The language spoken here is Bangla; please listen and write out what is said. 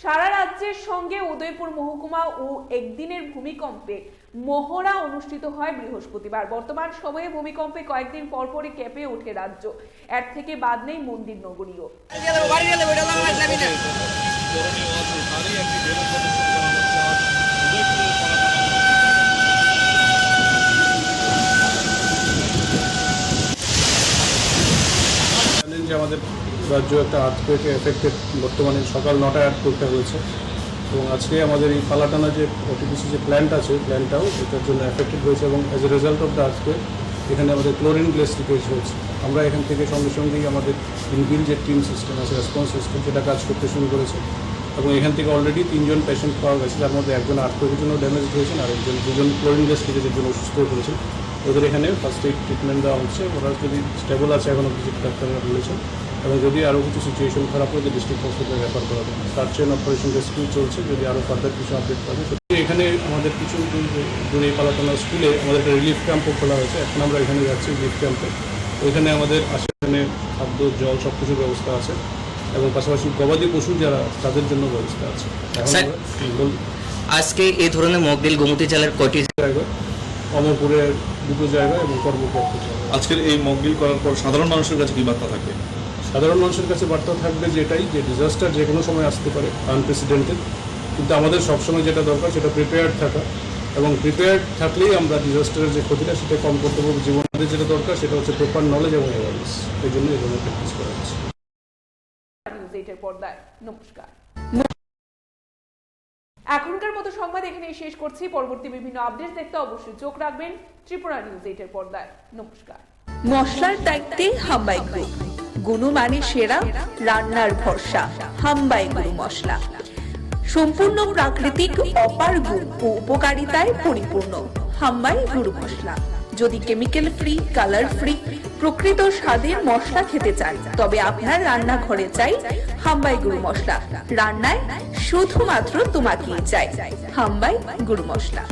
সারা রাজ্যের সঙ্গে উদয়পুর মহকুমা ও একদিনের ভূমিকম্পে মহড়া অনুষ্ঠিত হয় বৃহস্পতিবার। বর্তমান সময়ে ভূমিকম্পে কয়েকদিন পরপরই কেঁপে ওঠে রাজ্য। এর থেকে বাদ নেই মন্দির নগরীও। আমাদের রাজ্য একটা আর্থকুয়েকে এফেক্টেড, বর্তমানে সকাল 9টায় আর্থকুয়েকটা হয়েছে এবং আজকে আমাদের এই পালাটানা যে ওটিপিসি যে প্ল্যান্ট আছে, প্ল্যান্টটাও এটার জন্য এফেক্টেড হয়েছে এবং as a result of the earthquake এখানে আমাদের ক্লোরিন গ্যাস লিকেজ হয়েছে। আমরা এখান থেকে সঙ্গে সঙ্গেই আমাদের ইনবিল্ড যে টিম সিস্টেম আছে, রেসপন্স সিস্টেম, সেটা কাজ করতে শুরু করেছে এবং এখান থেকে অলরেডি 3 জন পেশেন্ট পাওয়া গেছে, যার মধ্যে একজন আর্থকুয়েকের জন্য ড্যামেজ হয়েছেন আর দুজন ক্লোরিন গ্যাস লিকেজের জন্য অসুস্থ হয়ে পড়েছেন। ওদের এখানে ফার্স্ট এইড ট্রিটমেন্ট দেওয়া হচ্ছে। ওরা যদি স্টেবল আছে এখনও কিছু ডাক্তাররা বলেছেন, এবং যদি আরও কিছু সিচুয়েশন খারাপ হয় ডিস্ট্রিক্ট হসপিটালে রেফার করা হবে। সার্চ অ্যান্ড অপারেশন রেস্কিউ চলছে, যদি আরও ফার্দার কিছু আপডেট পাবে। এখানে আমাদের কিছু এই পালাটানা স্কুলে আমাদের একটা রিলিফ ক্যাম্পও খোলা হয়েছে। এখন আমরা এখানে যাচ্ছি রিলিফ ক্যাম্পে। ওইখানে আমাদের আশেপাশে খাদ্য, জল সব কিছুর ব্যবস্থা আছে এবং পাশাপাশি গবাদি পশু যারা তাদের জন্য ব্যবস্থা আছে। আজকে এই ধরনের মকডিল গোমতী জেলার কয়টি জায়গা? অমরপুরের 2টো জায়গা এবং কর্মপুর 1টো জায়গা। আজকের এই মকডিল করার পর সাধারণ মানুষের কাছে কি বার্তা থাকবে? সাধারণ মানুষের কাছে বার্তা থাকবে যেটাই, যে ডিজাস্টার যে কোনো সময় আসতে পারে, আনপ্রেসিডেন্টেড, কিন্তু আমাদের সবসময় যেটা দরকার সেটা প্রিপেয়ার্ড থাকা, এবং প্রিপেয়ার্ড থাকলেই আমরা ডিজাস্টারের যে ক্ষতিটা সেটা কম করতে পারবো। জীবনে যেটা দরকার সেটা হচ্ছে প্রপার নলেজ এবং অ্যাওয়ারনেস। এই জন্য এই ধরনের প্র্যাকটিস করা হচ্ছে। নমস্কার। এখনকার মতো সংবাদ এখানেই শেষ করছি। পরবর্তী বিভিন্ন আপডেট দেখতে অবশ্যই চোখ রাখবেন ত্রিপুরা নিউজ 8-এর পর্দায়। নমস্কার। মশলার দায়িত্বে হাম্বাই গ্রুপ, গুণমানের সেরা, রান্নার ভরসা। হাম্বাই গ্রুপ মশলা সম্পূর্ণ প্রাকৃতিক, অপার গুণ ও উপকারিতায় পরিপূর্ণ। হাম্বাই গুরু মশলা। যদি কেমিক্যাল ফ্রি, কালার ফ্রি, প্রকৃত স্বাদের মশলা খেতে চান, তবে আপনার রান্নাঘরে চাই হাম্বাই গুরু মশলা। রান্নায় শুধুমাত্র তোমাকেই চাই হাম্বাই গুরু মশলা।